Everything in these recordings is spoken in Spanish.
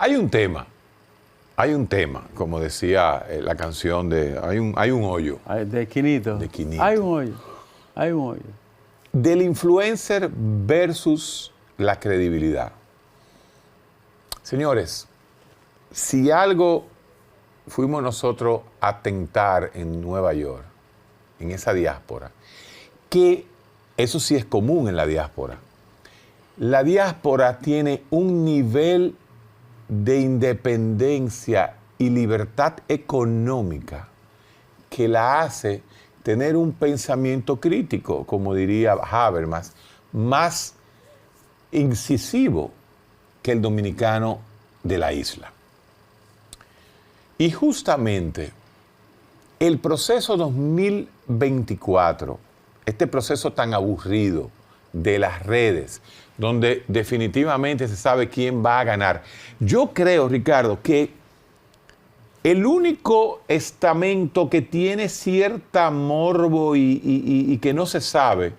hay un tema, como decía la canción de hay un hoyo. De Quinito. De Quinito. Hay un hoyo. Del influencer versus la credibilidad. Señores, si algo fuimos nosotros a tentar en Nueva York, en esa diáspora, que eso sí es común en la diáspora. La diáspora tiene un nivel de independencia y libertad económica que la hace tener un pensamiento crítico, como diría Habermas, más incisivo que el dominicano de la isla. Y justamente el proceso 2024, este proceso tan aburrido de las redes, donde definitivamente se sabe quién va a ganar. Yo creo, Ricardo, que el único estamento que tiene cierta morbo y que no se sabe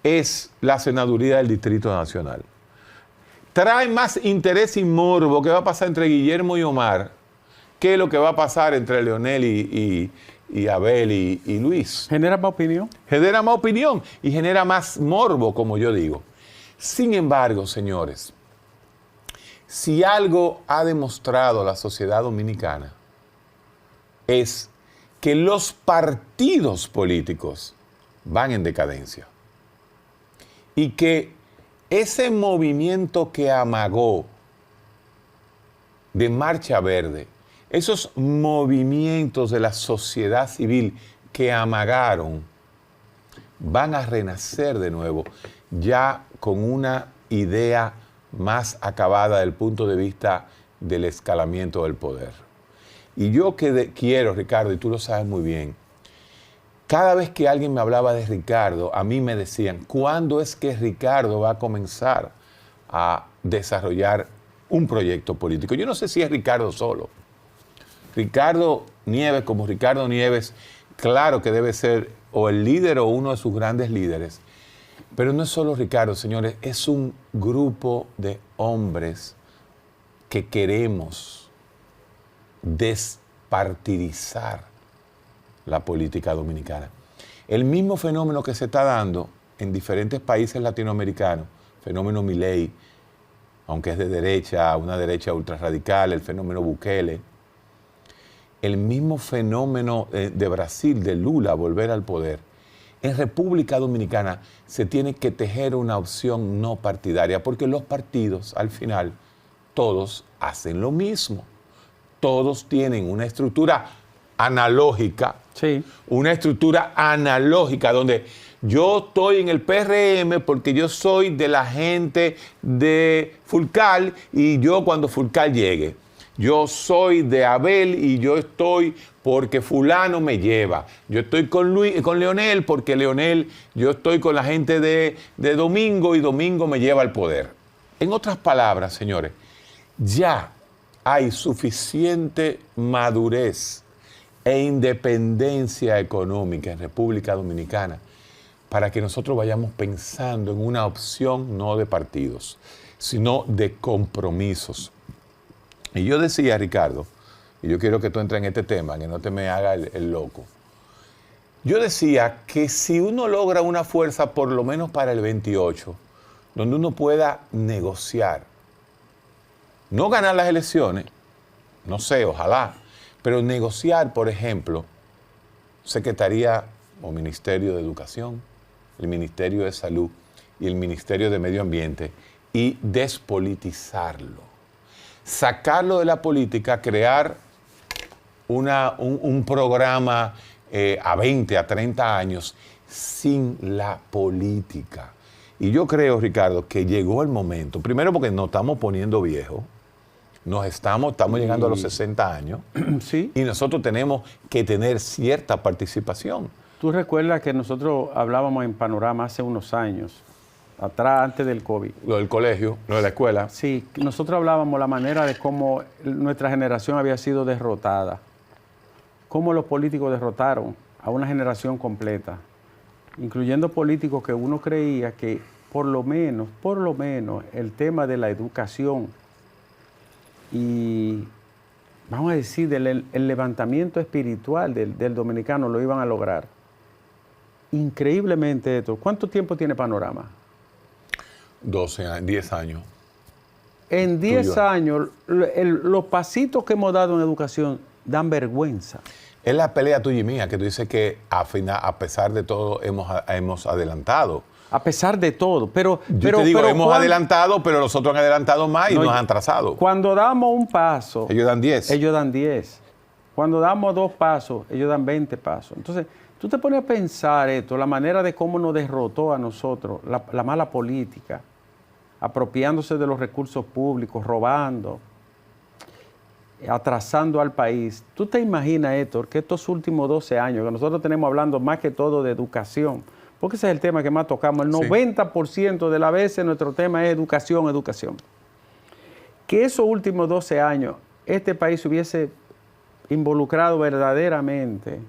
es la senaduría del Distrito Nacional. Trae más interés y morbo que va a pasar entre Guillermo y Omar que lo que va a pasar entre Leonel y Abel y Luis. ¿Genera más opinión? Genera más opinión y genera más morbo, como yo digo. Sin embargo, señores, si algo ha demostrado la sociedad dominicana es que los partidos políticos van en decadencia y que ese movimiento que amagó de Marcha Verde, esos movimientos de la sociedad civil que amagaron, van a renacer de nuevo, ya con una idea más acabada desde el punto de vista del escalamiento del poder. Y yo quiero, Ricardo, y tú lo sabes muy bien, cada vez que alguien me hablaba de Ricardo, a mí me decían, ¿cuándo es que Ricardo va a comenzar a desarrollar un proyecto político? Yo no sé si es Ricardo solo. Ricardo Nieves, como Ricardo Nieves, claro que debe ser o el líder o uno de sus grandes líderes. Pero no es solo Ricardo, señores, es un grupo de hombres que queremos despartidizar la política dominicana. El mismo fenómeno que se está dando en diferentes países latinoamericanos, fenómeno Milei, aunque es de derecha, una derecha ultrarradical, el fenómeno Bukele, el mismo fenómeno de Brasil, de Lula, volver al poder. En República Dominicana se tiene que tejer una opción no partidaria, porque los partidos, al final, todos hacen lo mismo. Todos tienen una estructura analógica, sí, una estructura analógica donde yo estoy en el PRM porque yo soy de la gente de Fulcal y yo cuando Fulcal llegue. Yo soy de Abel y yo estoy porque fulano me lleva. Yo estoy con Leonel porque Leonel, yo estoy con la gente de Domingo y Domingo me lleva al poder. En otras palabras, señores, ya hay suficiente madurez e independencia económica en República Dominicana para que nosotros vayamos pensando en una opción no de partidos, sino de compromisos. Y yo decía, Ricardo, y yo quiero que tú entres en este tema, que no te me haga el loco. Yo decía que si uno logra una fuerza, por lo menos para el 28, donde uno pueda negociar, no ganar las elecciones, no sé, ojalá, pero negociar, por ejemplo, Secretaría o Ministerio de Educación, el Ministerio de Salud y el Ministerio de Medio Ambiente y despolitizarlo. Sacarlo de la política, crear un programa a 20, a 30 años sin la política. Y yo creo, Ricardo, que llegó el momento, primero porque nos estamos poniendo viejos, estamos llegando a los 60 años, sí. Y nosotros tenemos que tener cierta participación. Tú recuerdas que nosotros hablábamos en Panorama hace unos años, atrás, antes del COVID. Lo del colegio, lo de la escuela. Sí, nosotros hablábamos la manera de cómo nuestra generación había sido derrotada, cómo los políticos derrotaron a una generación completa, incluyendo políticos que uno creía que por lo menos, el tema de la educación y, vamos a decir, el levantamiento espiritual del dominicano lo iban a lograr. Increíblemente esto. ¿Cuánto tiempo tiene Panorama? 12 años, 10 años. En 10 años, los pasitos que hemos dado en educación dan vergüenza. Es la pelea tuya y mía, que tú dices que a pesar de todo hemos adelantado. A pesar de todo. Pero hemos adelantado, pero los otros han adelantado más y nos han trazado. Cuando damos un paso... Ellos dan 10. Ellos dan 10. Cuando damos 2 pasos, ellos dan 20 pasos. Entonces, tú te pones a pensar esto, la manera de cómo nos derrotó a nosotros, la mala política, apropiándose de los recursos públicos, robando, atrasando al país. ¿Tú te imaginas, Héctor, que estos últimos 12 años, que nosotros tenemos hablando más que todo de educación, porque ese es el tema que más tocamos, el 90% de las veces nuestro tema es educación, educación. Que esos últimos 12 años este país hubiese involucrado verdaderamente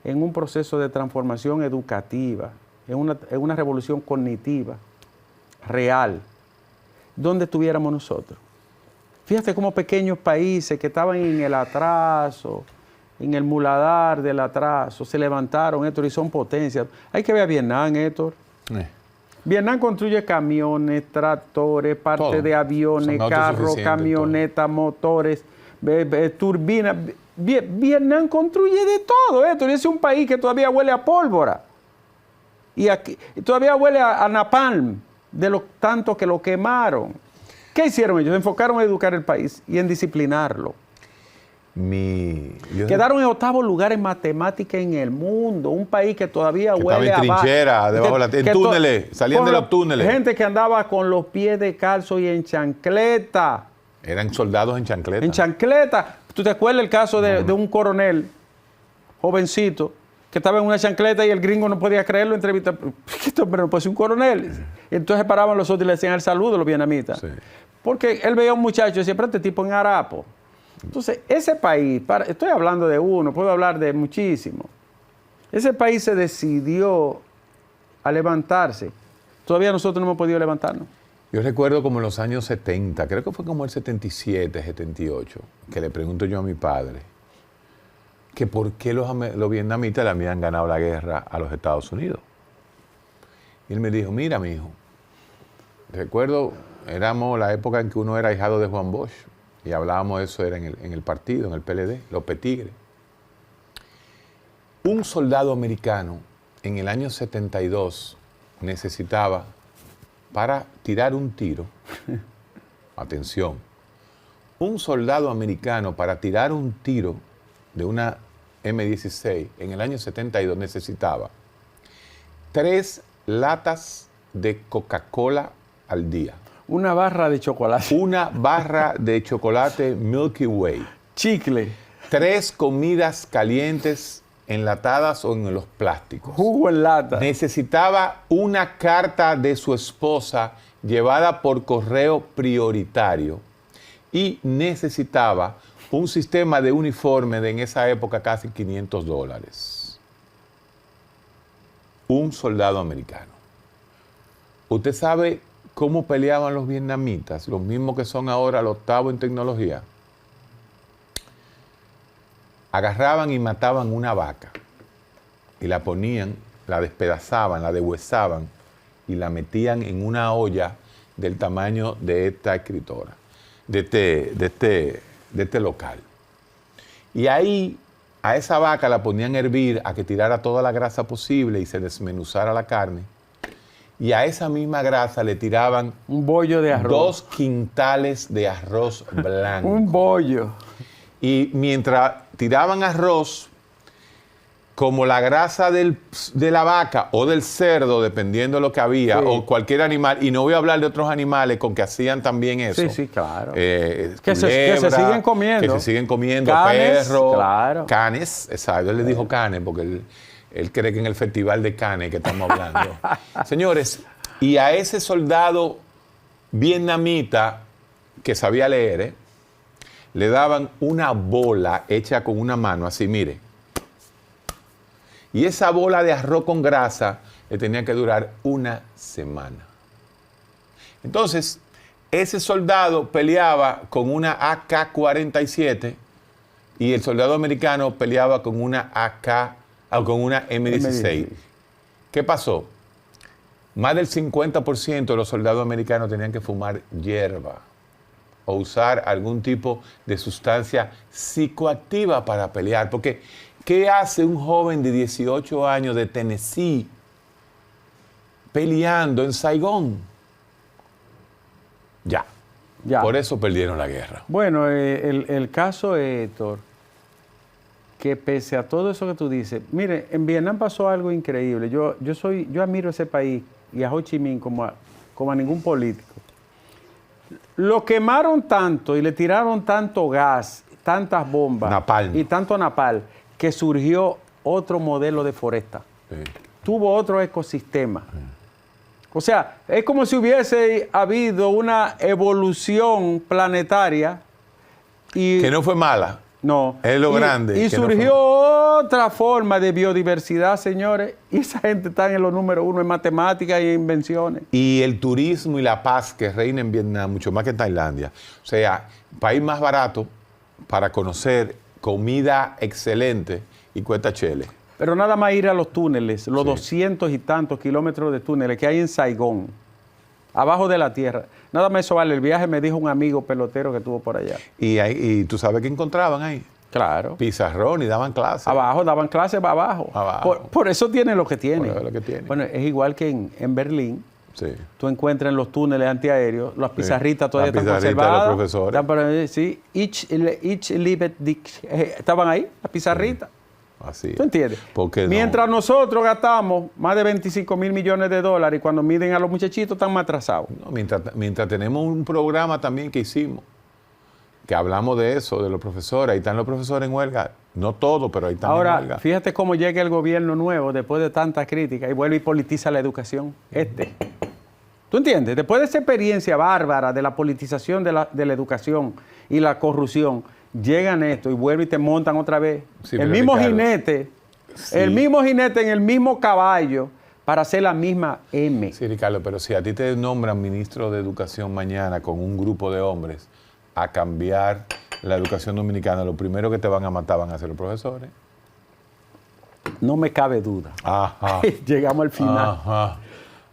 en un proceso de transformación educativa, en una revolución cognitiva real, ¿dónde estuviéramos nosotros? Fíjate cómo pequeños países que estaban en el atraso, en el muladar del atraso, se levantaron, Héctor, y son potencias. Hay que ver a Vietnam, Héctor. Vietnam construye camiones, tractores, partes de aviones, carros, camionetas, motores, turbinas. Vietnam construye de todo, Héctor. Es un país que todavía huele a pólvora. Y aquí, todavía huele a napalm, de lo tanto que lo quemaron. ¿Qué hicieron ellos? Se enfocaron en educar el país y en disciplinarlo. Quedaron en 8º lugar en matemática en el mundo. Un país que todavía huele a... trinchera, debajo de en túneles, salían de los túneles. Gente que andaba con los pies descalzos y en chancleta. Eran soldados en chancleta. En chancleta. ¿Tú te acuerdas el caso de un coronel, jovencito, que estaba en una chancleta y el gringo no podía creerlo? Entrevista, este hombre no puede ser un coronel. Y entonces paraban los otros y le decían el saludo a los vietnamitas. Sí. Porque él veía a un muchacho y decía, pero este tipo en harapo. Entonces, ese país, estoy hablando de uno, puedo hablar de muchísimos. Ese país se decidió a levantarse. Todavía nosotros no hemos podido levantarnos. Yo recuerdo como en los años 70, creo que fue como el 77, 78, que le pregunto yo a mi padre que por qué los vietnamitas le habían ganado la guerra a los Estados Unidos. Y él me dijo, mira, mi hijo, recuerdo, éramos la época en que uno era ahijado de Juan Bosch, y hablábamos de eso, era en el partido, en el PLD, los Petigres. Un soldado americano en el año 72 necesitaba, para tirar un tiro, atención, un soldado americano para tirar un tiro de una M16 en el año 72 necesitaba 3 latas de Coca-Cola al día. Una barra de chocolate. Una barra de chocolate Milky Way. Chicle. 3 comidas calientes enlatadas o en los plásticos. Jugo en lata. Necesitaba una carta de su esposa llevada por correo prioritario y necesitaba un sistema de uniforme de en esa época casi $500. Un soldado americano. ¿Usted sabe cómo peleaban los vietnamitas, los mismos que son ahora los 8º en tecnología? Agarraban y mataban una vaca y la ponían, la despedazaban, la deshuesaban y la metían en una olla del tamaño de esta escritora, de este local. Y ahí a esa vaca la ponían a hervir, a que tirara toda la grasa posible y se desmenuzara la carne. Y a esa misma grasa le tiraban un bollo de arroz. 2 quintales de arroz blanco. Un bollo. Y mientras tiraban arroz, como la grasa de la vaca o del cerdo, dependiendo de lo que había, sí, o cualquier animal, y no voy a hablar de otros animales con que hacían también eso. Sí, sí, claro. Culebra, que se siguen comiendo. Que se siguen comiendo, canes, perros, claro, canes, exacto. Él le dijo canes porque él cree que en el festival de canes que estamos hablando. Señores, y a ese soldado vietnamita que sabía leer, le daban una bola hecha con una mano, así, mire. Y esa bola de arroz con grasa le tenía que durar una semana. Entonces, ese soldado peleaba con una AK-47 y el soldado americano peleaba con una con una M16. ¿Qué pasó? Más del 50% de los soldados americanos tenían que fumar hierba o usar algún tipo de sustancia psicoactiva para pelear. Porque, ¿qué hace un joven de 18 años de Tennessee peleando en Saigón? Ya. Por eso perdieron la guerra. Bueno, el caso es, Héctor, que pese a todo eso que tú dices, mire, en Vietnam pasó algo increíble. Yo admiro ese país y a Ho Chi Minh como a ningún político. Lo quemaron tanto y le tiraron tanto gas, tantas bombas Napalm. y tanto napal, que surgió otro modelo de foresta. Sí. Tuvo otro ecosistema. O sea, es como si hubiese habido una evolución planetaria y... Que no fue mala. No. Es lo grande. Y surgió otra forma de biodiversidad, señores. Y esa gente está en los número 1 en matemáticas y en invenciones. Y el turismo y la paz que reina en Vietnam, mucho más que en Tailandia. O sea, país más barato para conocer, comida excelente y cuesta chele. Pero nada más ir a los túneles, los Sí. 200 y tantos kilómetros de túneles que hay en Saigón, abajo de la tierra. Nada más eso vale el viaje, me dijo un amigo pelotero que estuvo por allá. Y tú sabes qué encontraban ahí. Claro. Pizarrón y daban clases. Abajo, daban clases abajo. Por eso tiene lo que tiene. Por eso lo que tiene. Bueno, es igual que en Berlín. Sí. Tú encuentras en los túneles antiaéreos, las pizarritas todavía Las están pizarritas de los conservadas. profesores. Están por ahí, sí. Ich liebe dich. Estaban ahí, las pizarritas. Así. ¿Tú entiendes? Porque Mientras nosotros gastamos más de 25 mil millones de dólares y cuando miden a los muchachitos están más atrasados. No, mientras tenemos un programa también que hicimos, que hablamos de eso, de los profesores. Ahí están los profesores en huelga. No todos, pero ahí están en Ahora, huelga. fíjate cómo llega el gobierno nuevo después de tanta crítica y vuelve y politiza la educación. ¿Tú entiendes? Después de esa experiencia bárbara de la politización de la educación y la corrupción, llegan esto y vuelven y te montan otra vez. Sí, el pero mismo Ricardo, jinete, sí. el mismo jinete en el mismo caballo para hacer la misma M. Sí, Ricardo, pero si a ti te nombran ministro de Educación mañana con un grupo de hombres a cambiar la educación dominicana, lo primero que te van a matar van a ser los profesores. No me cabe duda. Ajá. Llegamos al final. Ajá.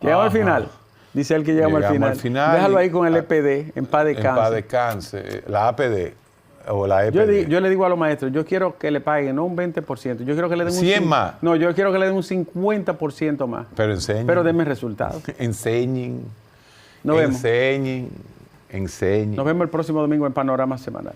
Llegamos al Ajá. final. Dice él que llegamos al final. Déjalo ahí con el EPD, en paz En paz descanse. descanse. La APD o la EPD. Yo le digo a los maestros, yo quiero que le paguen no un 20%, yo quiero que le den un 100 más. No, yo quiero que le den un 50% más. Pero enseñen. Pero denme resultados. Enseñen. Nos vemos. Enseñen. Nos vemos el próximo domingo en Panorama Semanal.